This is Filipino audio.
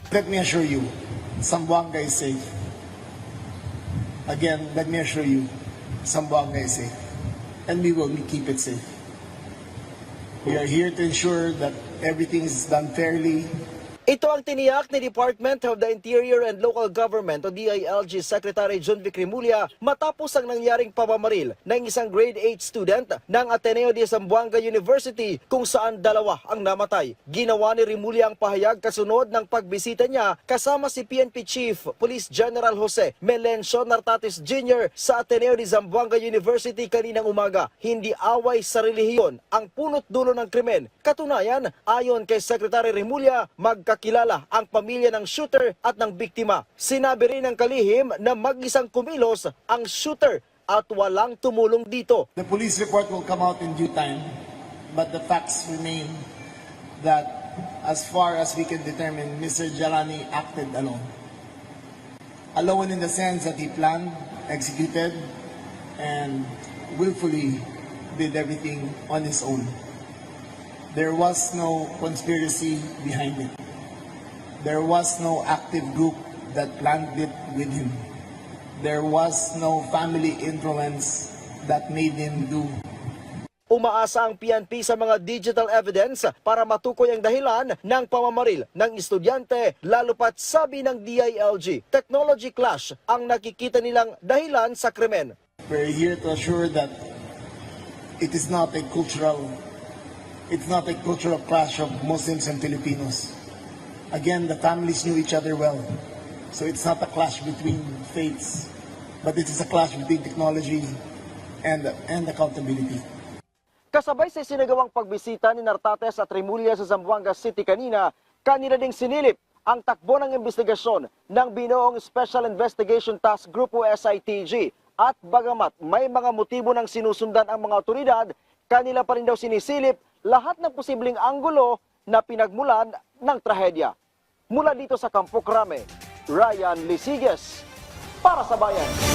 Let me assure you, Zamboanga is safe. Again, let me assure you, Zamboanga is safe. And we will keep it safe. We are here to ensure that everything is done fairly. Ito ang tiniyak ni Department of the Interior and Local Government o DILG Secretary John Vic Remulla matapos ang nangyaring pamamaril ng isang grade 8 student ng Ateneo de Zamboanga University kung saan dalawa ang namatay. Ginawa ni Remulla ang pahayag kasunod ng pagbisita niya kasama si PNP Chief Police General Jose Melencio Nartates Jr. sa Ateneo de Zamboanga University kaninang umaga. Hindi away sa relihiyon ang punot dulo ng krimen. Katunayan, ayon kay Secretary Remulla, magkakilala ang pamilya ng shooter at ng biktima. Sinabi rin ng kalihim na mag-isang kumilos ang shooter at walang tumulong dito. The police report will come out in due time, but the facts remain that as far as we can determine, Mr. Jalani acted alone. Alone in the sense that he planned, executed, and willfully did everything on his own. There was no conspiracy behind it. There was no active group that planned it with him. There was no family influence that made him do. Umaasa ang PNP sa mga digital evidence para matukoy ang dahilan ng pamamaril ng estudyante, lalo pat sabi ng DILG, technology clash ang nakikita nilang dahilan sa krimen. We're here to assure that it's not a cultural clash of Muslims and Filipinos. Again, the families knew each other well. So it's not a clash between faiths, but it is a clash between technology and accountability. Kasabay sa sinagawang pagbisita ni Nartates at Remulla sa Zamboanga City kanina, kanila ding sinilip ang takbo ng investigasyon ng binuong Special Investigation Task Group o SITG. At bagamat may mga motibo ng sinusundan ang mga otoridad, kanila pa rin daw sinisilip lahat ng posibleng anggulo na pinagmulan ng trahedya. Mula dito sa Campo Crame, Ryan Lisiges, para sa Bayan.